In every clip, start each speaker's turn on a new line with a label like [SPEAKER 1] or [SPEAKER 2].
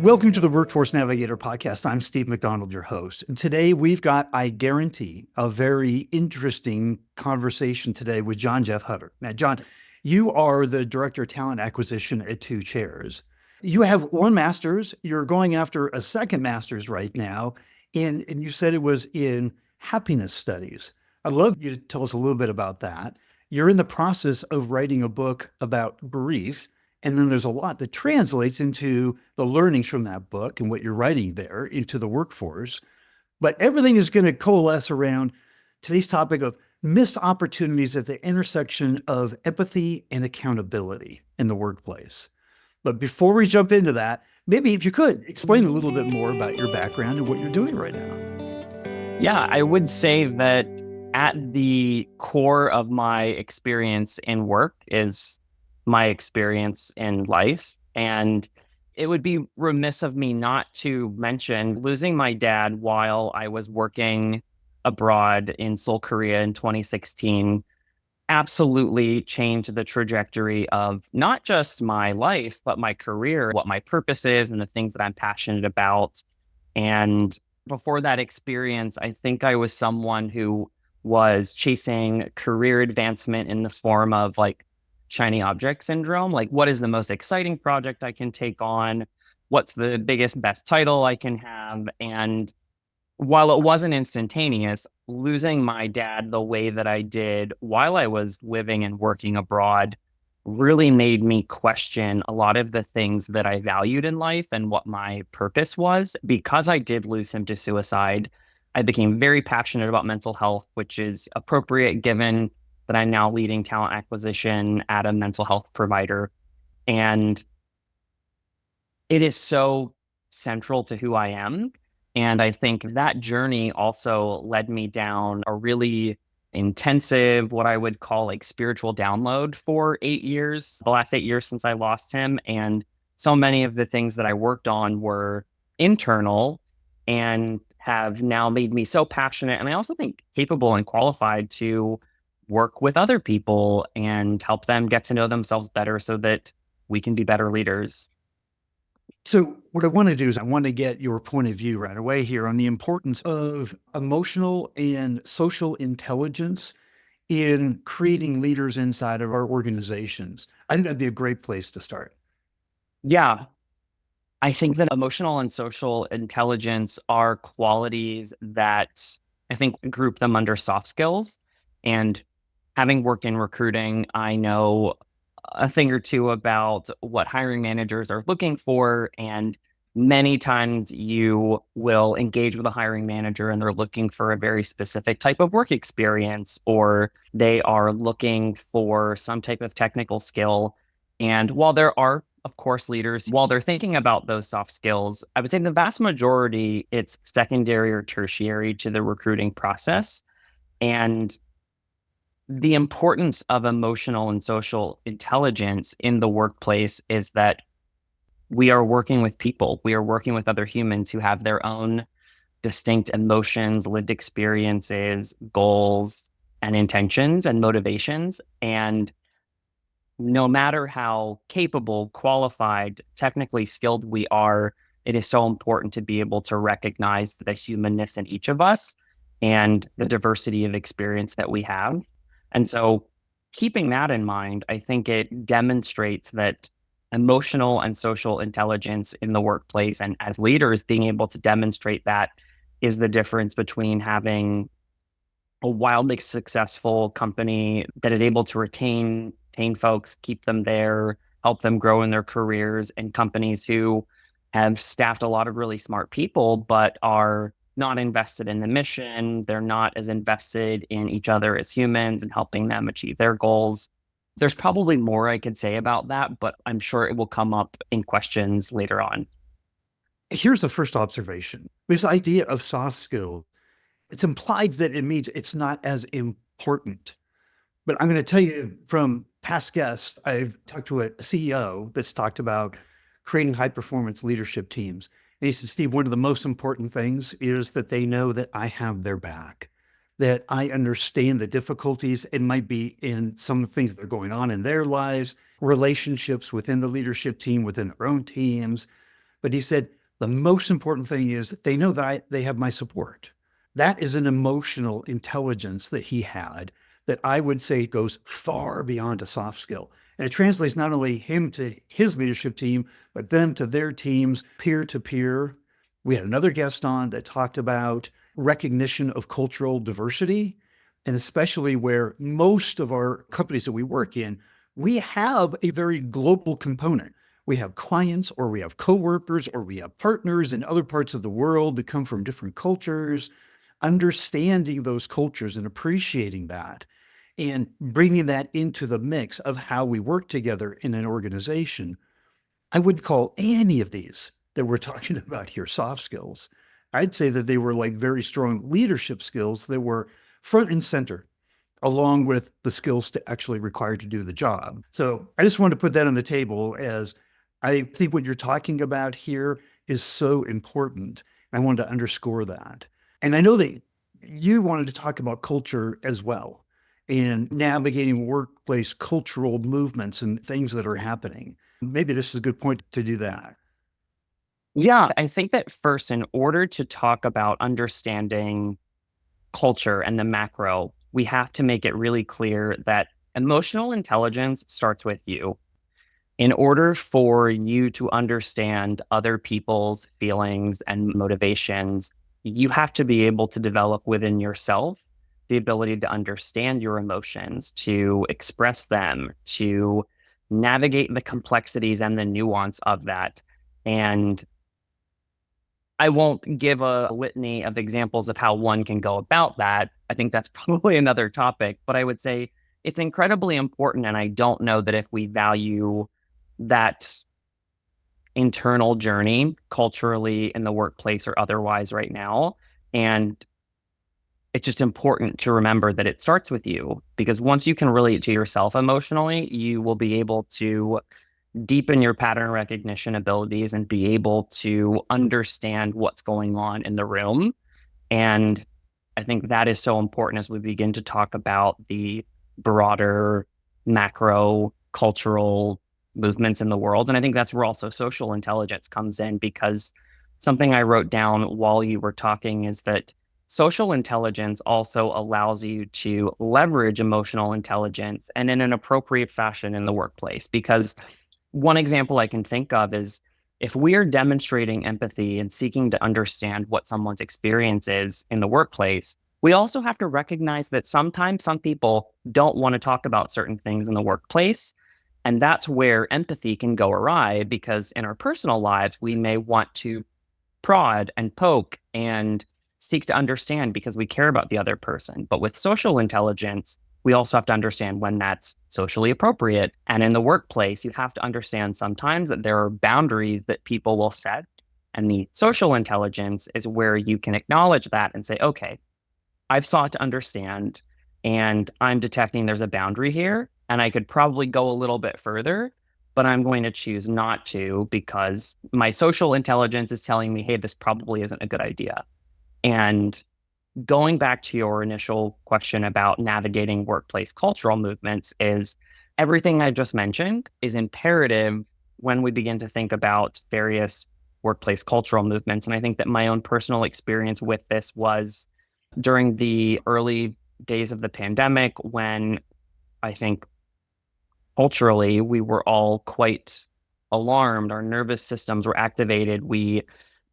[SPEAKER 1] Welcome to the Workforce Navigator podcast. I'm Steve McDonald, your host. And today we've got, I guarantee, a very interesting conversation today with John Jeff Hutter. Now, John, you are the Director of Talent Acquisition at Two Chairs. You have one master's. You're going after a second master's right now. And you said it was in happiness studies. I'd love you to tell us a little bit about that. You're in the process of writing a book about grief. And then there's a lot that translates into the learnings from that book and what you're writing there into the workforce. But everything is going to coalesce around today's topic of missed opportunities at the intersection of empathy and accountability in the workplace. But before we jump into that, maybe if you could explain a little bit more about your background and what you're doing right now.
[SPEAKER 2] Yeah, I would say that at the core of my experience in work is my experience in life. And it would be remiss of me not to mention losing my dad while I was working abroad in Seoul, Korea in 2016 absolutely changed the trajectory of not just my life, but my career, what my purpose is, and the things that I'm passionate about. And before that experience, I think I was someone who was chasing career advancement in the form of like shiny object syndrome. Like, what is the most exciting project I can take on? What's the biggest, best title I can have? And while it wasn't instantaneous, losing my dad the way that I did while I was living and working abroad really made me question a lot of the things that I valued in life and what my purpose was. Because I did lose him to suicide, I became very passionate about mental health, which is appropriate given that I'm now leading talent acquisition at a mental health provider. And it is so central to who I am. And I think that journey also led me down a really intensive, what I would call like spiritual download for 8 years, the last 8 years since I lost him. And so many of the things that I worked on were internal and have now made me so passionate. And I also think capable and qualified to work with other people and help them get to know themselves better so that we can be better leaders.
[SPEAKER 1] So what I want to do is I want to get your point of view right away here on the importance of emotional and social intelligence in creating leaders inside of our organizations. I think that'd be a great place to start.
[SPEAKER 2] Yeah, I think that emotional and social intelligence are qualities that I think group them under soft skills. And having worked in recruiting, I know a thing or two about what hiring managers are looking for. And many times you will engage with a hiring manager and they're looking for a very specific type of work experience, or they are looking for some type of technical skill. And while there are, of course, leaders, while they're thinking about those soft skills, I would say the vast majority, it's secondary or tertiary to the recruiting process. And the importance of emotional and social intelligence in the workplace is that we are working with people. We are working with other humans who have their own distinct emotions, lived experiences, goals, and intentions and motivations. And no matter how capable, qualified, technically skilled we are, it is so important to be able to recognize the humanness in each of us and the diversity of experience that we have. And so keeping that in mind, I think it demonstrates that emotional and social intelligence in the workplace and as leaders, being able to demonstrate that is the difference between having a wildly successful company that is able to retain folks, keep them there, help them grow in their careers, and companies who have staffed a lot of really smart people, but are not invested in the mission. They're not as invested in each other as humans and helping them achieve their goals. There's probably more I could say about that, but I'm sure it will come up in questions later on.
[SPEAKER 1] Here's the first observation. This idea of soft skill, it's implied that it means it's not as important. But I'm going to tell you from past guests, I've talked to a CEO that's talked about creating high performance leadership teams. And he said, Steve, one of the most important things is that they know that I have their back, that I understand the difficulties. It might be in some things that are going on in their lives, relationships within the leadership team, within their own teams, But he said, the most important thing is that they know that they have my support. That is an emotional intelligence that he had that I would say goes far beyond a soft skill. And it translates not only him to his leadership team, but them to their teams, peer to peer. We had another guest on that talked about recognition of cultural diversity, and especially where most of our companies that we work in, we have a very global component. We have clients or we have coworkers or we have partners in other parts of the world that come from different cultures. Understanding those cultures and appreciating that and bringing that into the mix of how we work together in an organization. I wouldn't call any of these that we're talking about here soft skills. I'd say that they were like very strong leadership skills that were front and center, along with the skills to actually required to do the job. So I just wanted to put that on the table as I think what you're talking about here is so important. I wanted to underscore that. And I know that you wanted to talk about culture as well and navigating workplace cultural movements and things that are happening. Maybe this is a good point to do that.
[SPEAKER 2] Yeah, I think that first, in order to talk about understanding culture and the macro, we have to make it really clear that emotional intelligence starts with you. In order for you to understand other people's feelings and motivations, you have to be able to develop within yourself the ability to understand your emotions, to express them, to navigate the complexities and the nuance of that. And I won't give a litany of examples of how one can go about that. I think that's probably another topic, but I would say it's incredibly important. And I don't know that if we value that internal journey culturally in the workplace or otherwise right now. And it's just important to remember that it starts with you, because once you can relate to yourself emotionally, you will be able to deepen your pattern recognition abilities and be able to understand what's going on in the room. And I think that is so important as we begin to talk about the broader macro cultural movements in the world. And I think that's where also social intelligence comes in, because something I wrote down while you were talking is that social intelligence also allows you to leverage emotional intelligence and in an appropriate fashion in the workplace. Because one example I can think of is if we are demonstrating empathy and seeking to understand what someone's experience is in the workplace, we also have to recognize that sometimes some people don't want to talk about certain things in the workplace. And that's where empathy can go awry, because in our personal lives, we may want to prod and poke and seek to understand because we care about the other person. But with social intelligence, we also have to understand when that's socially appropriate. And in the workplace, you have to understand sometimes that there are boundaries that people will set. And the social intelligence is where you can acknowledge that and say, okay, I've sought to understand and I'm detecting there's a boundary here. And I could probably go a little bit further, but I'm going to choose not to because my social intelligence is telling me, hey, this probably isn't a good idea. And going back to your initial question about navigating workplace cultural movements, is everything I just mentioned is imperative when we begin to think about various workplace cultural movements. And I think that my own personal experience with this was during the early days of the pandemic, when I think culturally we were all quite alarmed. Our nervous systems were activated. We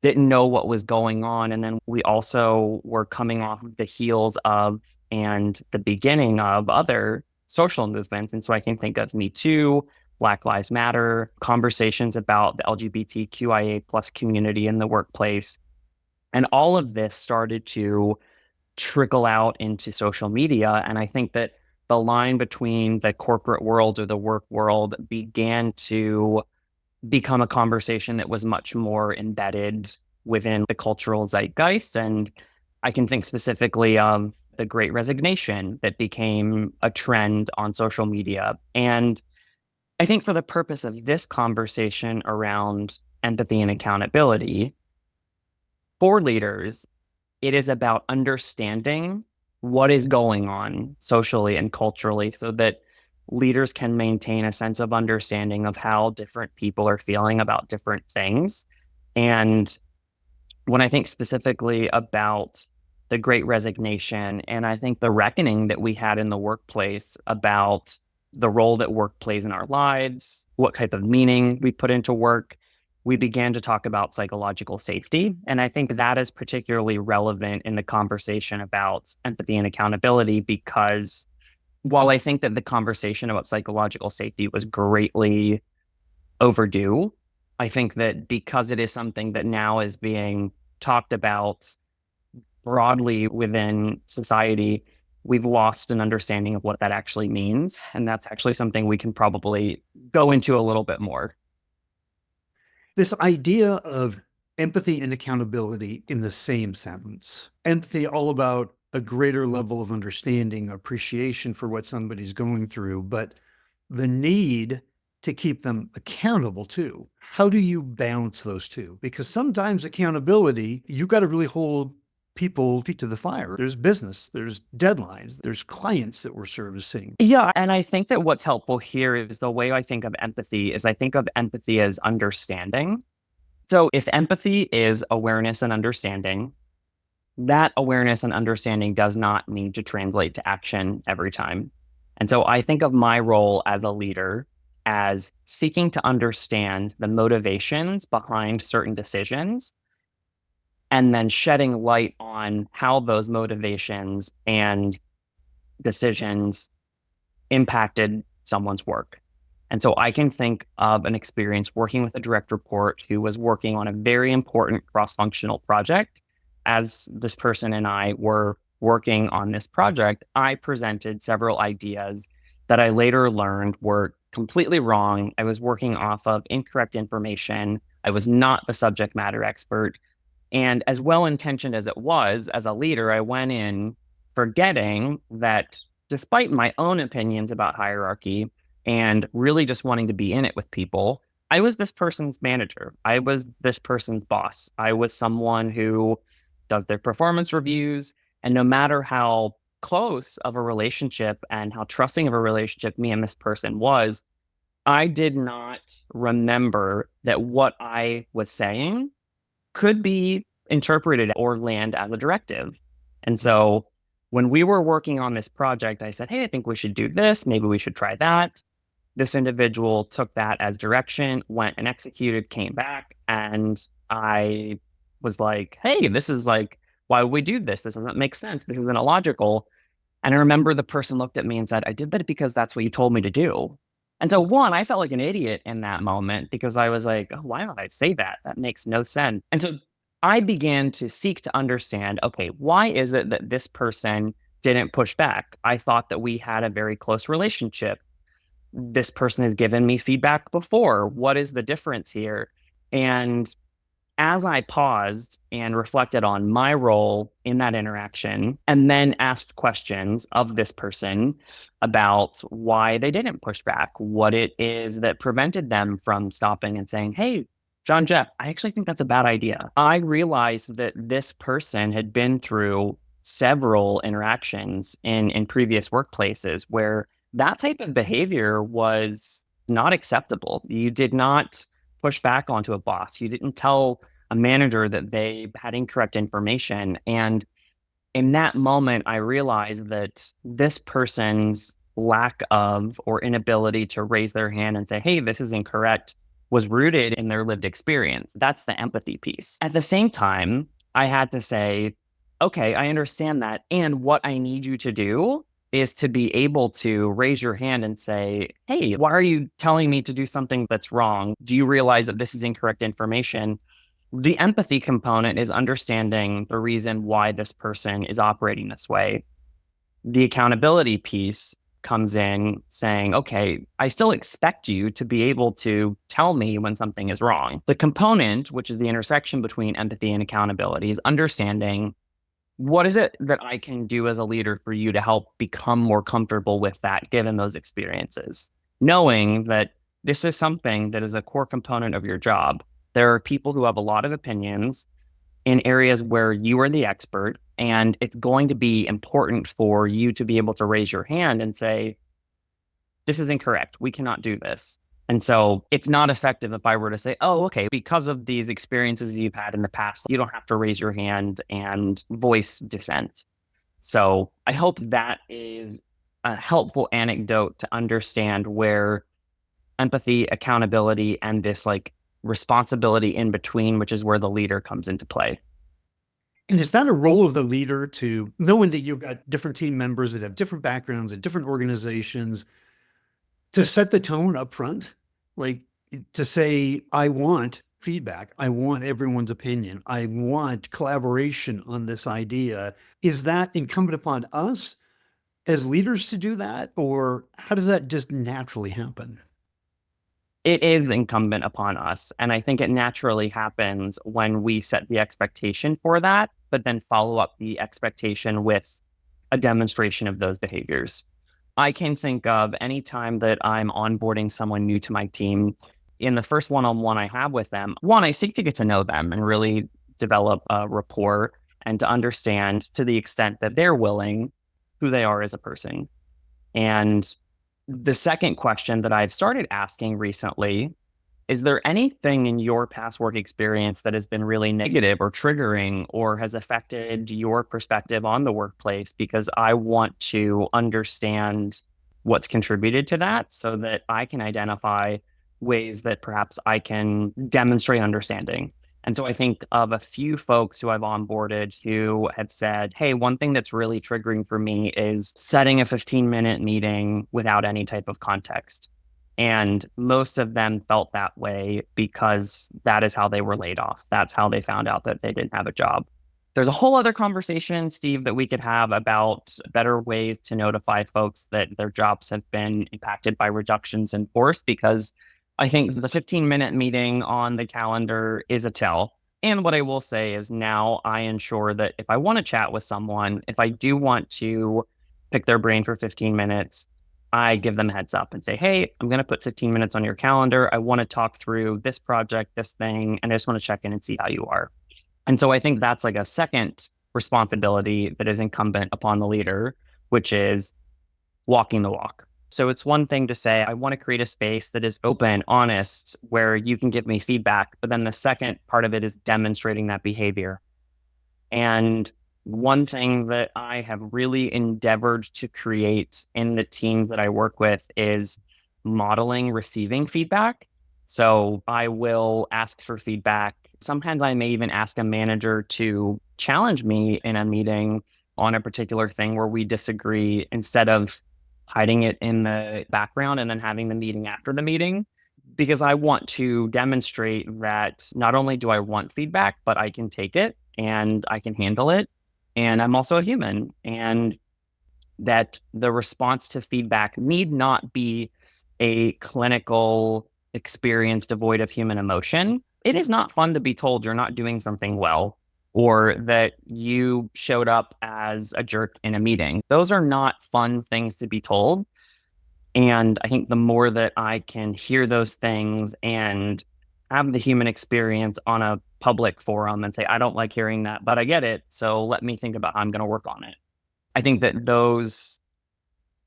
[SPEAKER 2] didn't know what was going on. And then we also were coming off of the heels of and the beginning of other social movements. And so I can think of Me Too, Black Lives Matter, conversations about the LGBTQIA plus community in the workplace. And all of this started to trickle out into social media. And I think that the line between the corporate world or the work world began to become a conversation that was much more embedded within the cultural zeitgeist. And I can think specifically of the Great Resignation that became a trend on social media. And I think for the purpose of this conversation around empathy and accountability for leaders, it is about understanding what is going on socially and culturally so that leaders can maintain a sense of understanding of how different people are feeling about different things. And when I think specifically about the Great Resignation, and I think the reckoning that we had in the workplace about the role that work plays in our lives, what type of meaning we put into work, we began to talk about psychological safety. And I think that is particularly relevant in the conversation about empathy and accountability, because while I think that the conversation about psychological safety was greatly overdue, I think that because it is something that now is being talked about broadly within society, we've lost an understanding of what that actually means. And that's actually something we can probably go into a little bit more.
[SPEAKER 1] This idea of empathy and accountability in the same sentence. Empathy, all about a greater level of understanding, appreciation for what somebody's going through, but the need to keep them accountable too. How do you balance those two? Because sometimes accountability, you got to really hold people feet to the fire. There's business, there's deadlines, there's clients that we're servicing.
[SPEAKER 2] Yeah. And I think that what's helpful here is the way I think of empathy is I think of empathy as understanding. So if empathy is awareness and understanding, that awareness and understanding does not need to translate to action every time. And so I think of my role as a leader as seeking to understand the motivations behind certain decisions and then shedding light on how those motivations and decisions impacted someone's work. And so I can think of an experience working with a direct report who was working on a very important cross-functional project. As this person and I were working on this project, I presented several ideas that I later learned were completely wrong. I was working off of incorrect information. I was not the subject matter expert. And as well-intentioned as it was, as a leader, I went in forgetting that despite my own opinions about hierarchy and really just wanting to be in it with people, I was this person's manager. I was this person's boss. I was someone who does their performance reviews. And no matter how close of a relationship and how trusting of a relationship me and this person was, I did not remember that what I was saying could be interpreted or land as a directive. And so when we were working on this project, I said, hey, I think we should do this. Maybe we should try that. This individual took that as direction, went and executed, came back. And I was like, hey, this is like, why would we do this? This doesn't make sense. This isn't illogical. And I remember the person looked at me and said, I did that because that's what you told me to do. And so, one, I felt like an idiot in that moment because I was like, oh, why don't I say that? That makes no sense. And so I began to seek to understand, okay, why is it that this person didn't push back? I thought that we had a very close relationship. This person has given me feedback before. What is the difference here? And as I paused and reflected on my role in that interaction and then asked questions of this person about why they didn't push back, what it is that prevented them from stopping and saying, hey, John Jeff, I actually think that's a bad idea. I realized that this person had been through several interactions in previous workplaces where that type of behavior was not acceptable. You did not push back onto a boss. You didn't tell a manager that they had incorrect information. And in that moment, I realized that this person's lack of or inability to raise their hand and say, hey, this is incorrect, was rooted in their lived experience. That's the empathy piece. At the same time, I had to say, okay, I understand that. And what I need you to do is to be able to raise your hand and say, hey, why are you telling me to do something that's wrong? Do you realize that this is incorrect information? The empathy component is understanding the reason why this person is operating this way. The accountability piece comes in saying, okay, I still expect you to be able to tell me when something is wrong. The component, which is the intersection between empathy and accountability, is understanding what is it that I can do as a leader for you to help become more comfortable with that, given those experiences, knowing that this is something that is a core component of your job. There are people who have a lot of opinions in areas where you are the expert, and it's going to be important for you to be able to raise your hand and say, this is incorrect. We cannot do this. And so it's not effective if I were to say, oh, okay, because of these experiences you've had in the past, you don't have to raise your hand and voice dissent. So I hope that is a helpful anecdote to understand where empathy, accountability, and this like responsibility in between, which is where the leader comes into play.
[SPEAKER 1] And is that a role of the leader to knowing that you've got different team members that have different backgrounds and different organizations to set the tone up front? Like to say, I want feedback. I want everyone's opinion. I want collaboration on this idea. Is that incumbent upon us as leaders to do that? Or how does that just naturally happen?
[SPEAKER 2] It is incumbent upon us. And I think it naturally happens when we set the expectation for that, but then follow up the expectation with a demonstration of those behaviors. I can think of any time that I'm onboarding someone new to my team. In the first one-on-one I have with them, one, I seek to get to know them and really develop a rapport and to understand to the extent that they're willing who they are as a person. And the second question that I've started asking recently is there anything in your past work experience that has been really negative or triggering or has affected your perspective on the workplace? Because I want to understand what's contributed to that so that I can identify ways that perhaps I can demonstrate understanding. And so I think of a few folks who I've onboarded who have said, hey, one thing that's really triggering for me is setting a 15-minute meeting without any type of context. And most of them felt that way because that is how they were laid off. That's how they found out that they didn't have a job. There's a whole other conversation, Steve, that we could have about better ways to notify folks that their jobs have been impacted by reductions in force, because I think the 15-minute meeting on the calendar is a tell. And what I will say is now I ensure that if I want to chat with someone, if I do want to pick their brain for 15 minutes, I give them a heads up and say, hey, I'm going to put 15 minutes on your calendar. I want to talk through this project, this thing, and I just want to check in and see how you are. And so I think that's like a second responsibility that is incumbent upon the leader, which is walking the walk. So it's one thing to say, I want to create a space that is open, honest, where you can give me feedback. But then the second part of it is demonstrating that behavior. And one thing that I have really endeavored to create in the teams that I work with is modeling receiving feedback. So I will ask for feedback. Sometimes I may even ask a manager to challenge me in a meeting on a particular thing where we disagree instead of hiding it in the background and then having the meeting after the meeting, because I want to demonstrate that not only do I want feedback, but I can take it and I can handle it. And I'm also a human, and that the response to feedback need not be a clinical experience devoid of human emotion. It is not fun to be told you're not doing something well or that you showed up as a jerk in a meeting. Those are not fun things to be told. And I think the more that I can hear those things and have the human experience on a public forum and say, I don't like hearing that, but I get it. So let me think about how I'm going to work on it. I think that those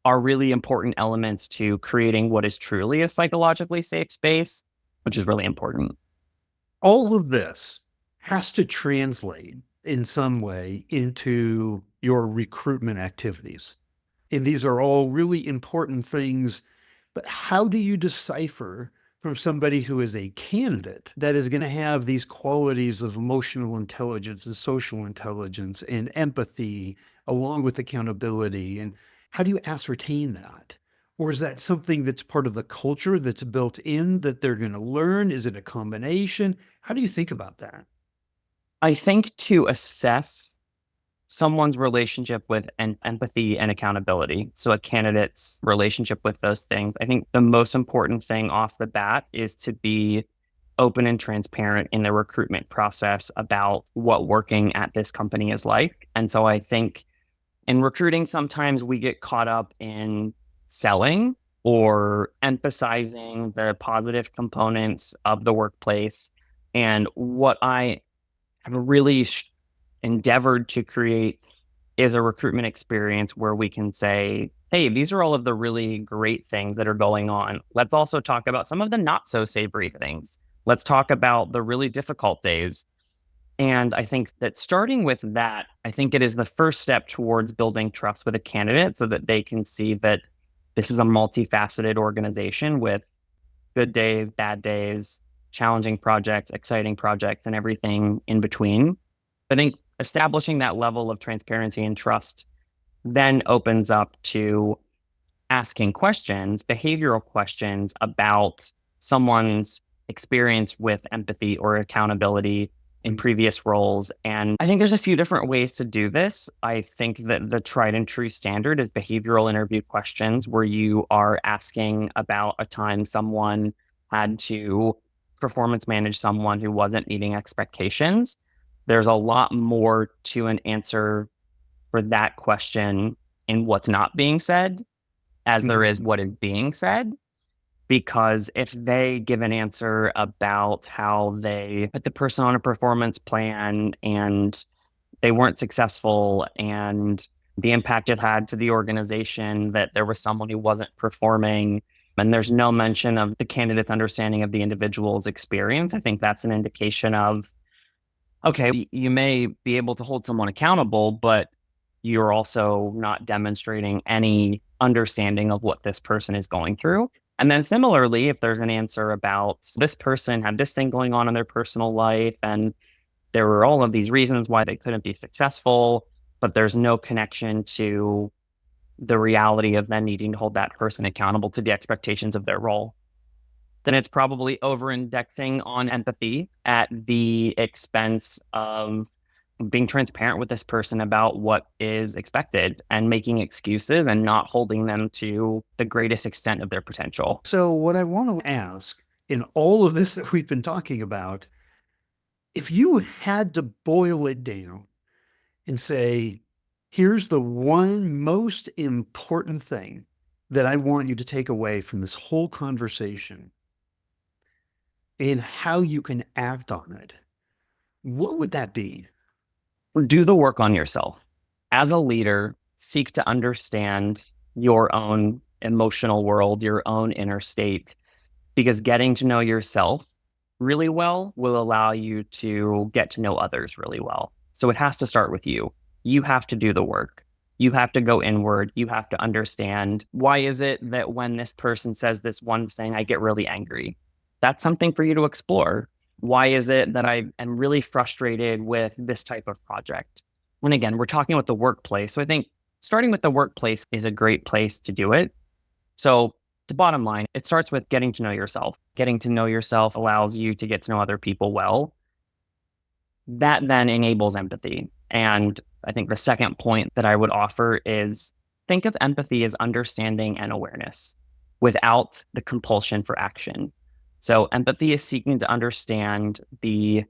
[SPEAKER 2] are really important elements to creating what is truly a psychologically safe space, which is really important.
[SPEAKER 1] All of this has to translate in some way into your recruitment activities. And these are all really important things. But how do you decipher from somebody who is a candidate that is going to have these qualities of emotional intelligence and social intelligence and empathy along with accountability? And how do you ascertain that? Or is that something that's part of the culture that's built in that they're going to learn? Is it a combination? How do you think about that?
[SPEAKER 2] I think to assess someone's relationship with empathy and accountability, so a candidate's relationship with those things, I think the most important thing off the bat is to be open and transparent in the recruitment process about what working at this company is like. And so I think in recruiting, sometimes we get caught up in selling or emphasizing the positive components of the workplace. And what I have really endeavored to create is a recruitment experience where we can say, hey, these are all of the really great things that are going on. Let's also talk about some of the not so savory things. Let's talk about the really difficult days. And I think that starting with that, I think it is the first step towards building trust with a candidate so that they can see that this is a multifaceted organization with good days, bad days, challenging projects, exciting projects, and everything in between. I think establishing that level of transparency and trust then opens up to asking questions, behavioral questions about someone's experience with empathy or accountability in previous roles. And I think there's a few different ways to do this. I think that the tried and true standard is behavioral interview questions, where you are asking about a time someone had to performance manage someone who wasn't meeting expectations. There's a lot more to an answer for that question in what's not being said as there is what is being said. Because if they give an answer about how they put the person on a performance plan and they weren't successful and the impact it had to the organization, that there was someone who wasn't performing, and there's no mention of the candidate's understanding of the individual's experience, I think that's an indication of, okay, you may be able to hold someone accountable, but you're also not demonstrating any understanding of what this person is going through. And then similarly, if there's an answer about this person had this thing going on in their personal life, and there were all of these reasons why they couldn't be successful, but there's no connection to the reality of then needing to hold that person accountable to the expectations of their role, then it's probably over-indexing on empathy at the expense of being transparent with this person about what is expected and making excuses and not holding them to the greatest extent of their potential.
[SPEAKER 1] So, what I want to ask in all of this that we've been talking about, if you had to boil it down and say, here's the one most important thing that I want you to take away from this whole conversation and how you can act on it, what would that be?
[SPEAKER 2] Do the work on yourself. As a leader, seek to understand your own emotional world, your own inner state, because getting to know yourself really well will allow you to get to know others really well. So it has to start with you. You have to do the work. You have to go inward. You have to understand, why is it that when this person says this one thing, I get really angry? That's something for you to explore. Why is it that I am really frustrated with this type of project? And again, we're talking about the workplace. So I think starting with the workplace is a great place to do it. So the bottom line, it starts with getting to know yourself. Getting to know yourself allows you to get to know other people well. That then enables empathy. And I think the second point that I would offer is, think of empathy as understanding and awareness without the compulsion for action. So empathy is seeking to understand the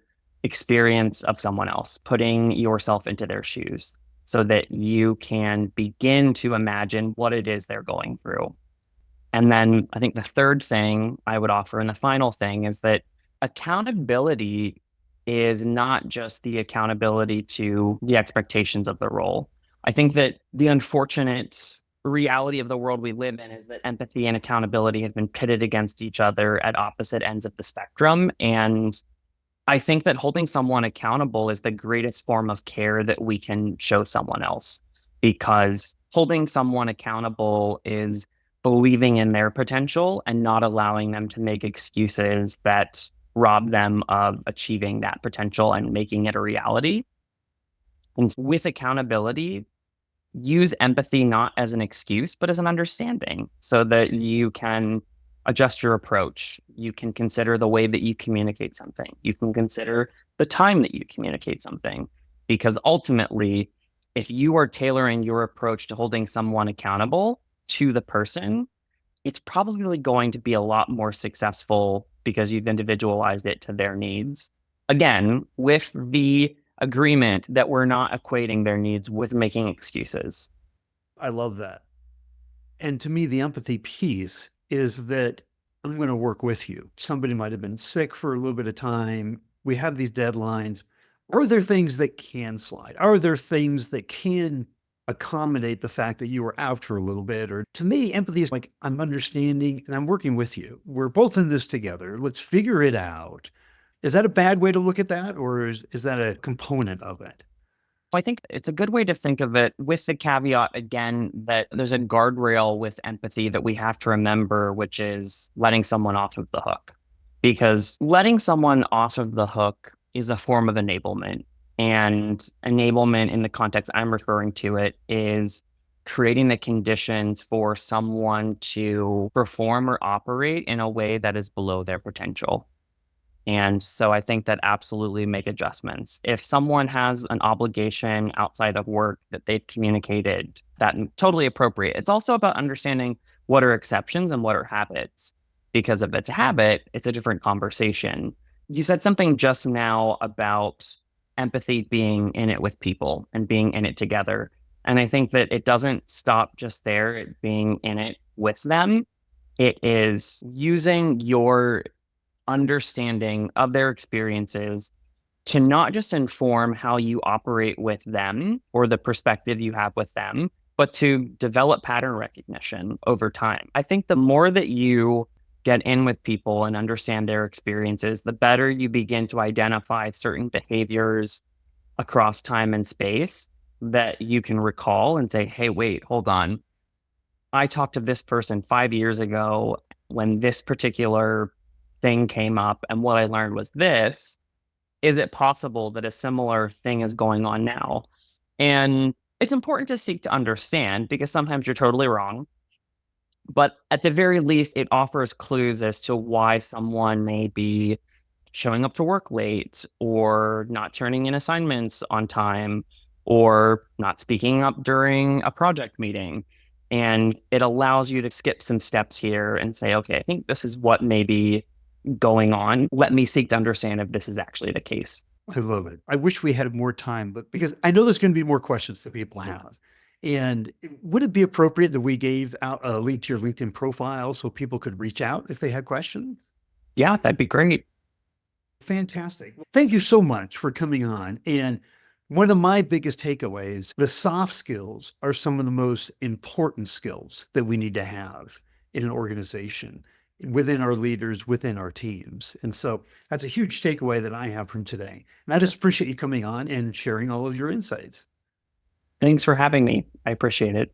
[SPEAKER 2] experience of someone else, putting yourself into their shoes so that you can begin to imagine what it is they're going through. And then I think the third thing I would offer, and the final thing, is that accountability is not just the accountability to the expectations of the role. I think that the unfortunate reality of the world we live in is that empathy and accountability have been pitted against each other at opposite ends of the spectrum. And I think that holding someone accountable is the greatest form of care that we can show someone else, because holding someone accountable is believing in their potential and not allowing them to make excuses that rob them of achieving that potential and making it a reality. And with accountability, use empathy not as an excuse, but as an understanding so that you can adjust your approach. You can consider the way that you communicate something. You can consider the time that you communicate something. Because ultimately, if you are tailoring your approach to holding someone accountable to the person, it's probably going to be a lot more successful because you've individualized it to their needs. Again, with the agreement that we're not equating their needs with making excuses.
[SPEAKER 1] I love that. And to me, the empathy piece is that I'm going to work with you. Somebody might have been sick for a little bit of time. We have these deadlines. Are there things that can slide? Are there things that can accommodate the fact that you were out for a little bit. Or to me, empathy is like, I'm understanding and I'm working with you. We're both in this together. Let's figure it out. Is that a bad way to look at that? Or is that a component of it?
[SPEAKER 2] I think it's a good way to think of it with the caveat again that there's a guardrail with empathy that we have to remember, which is letting someone off of the hook. Because letting someone off of the hook is a form of enablement. And enablement, in the context I'm referring to it, is creating the conditions for someone to perform or operate in a way that is below their potential. And so I think that absolutely make adjustments. If someone has an obligation outside of work that they've communicated, that totally appropriate. It's also about understanding what are exceptions and what are habits. Because if it's a habit, it's a different conversation. You said something just now about empathy being in it with people and being in it together. And I think that it doesn't stop just there, it being in it with them. It is using your understanding of their experiences to not just inform how you operate with them or the perspective you have with them, but to develop pattern recognition over time. I think the more that you get in with people and understand their experiences, the better you begin to identify certain behaviors across time and space that you can recall and say, hey, wait, hold on. I talked to this person 5 years ago when this particular thing came up, and what I learned was this. Is it possible that a similar thing is going on now? And it's important to seek to understand because sometimes you're totally wrong. But at the very least, it offers clues as to why someone may be showing up to work late or not turning in assignments on time or not speaking up during a project meeting. And it allows you to skip some steps here and say, okay, I think this is what may be going on. Let me seek to understand if this is actually the case.
[SPEAKER 1] I love it. I wish we had more time, but because I know there's going to be more questions that people have. And would it be appropriate that we gave out a link to your LinkedIn profile so people could reach out if they had questions?
[SPEAKER 2] Yeah, that'd be great.
[SPEAKER 1] Fantastic. Well, thank you so much for coming on. And one of my biggest takeaways, the soft skills are some of the most important skills that we need to have in an organization, within our leaders, within our teams. And so that's a huge takeaway that I have from today. And I just appreciate you coming on and sharing all of your insights.
[SPEAKER 2] Thanks for having me. I appreciate it.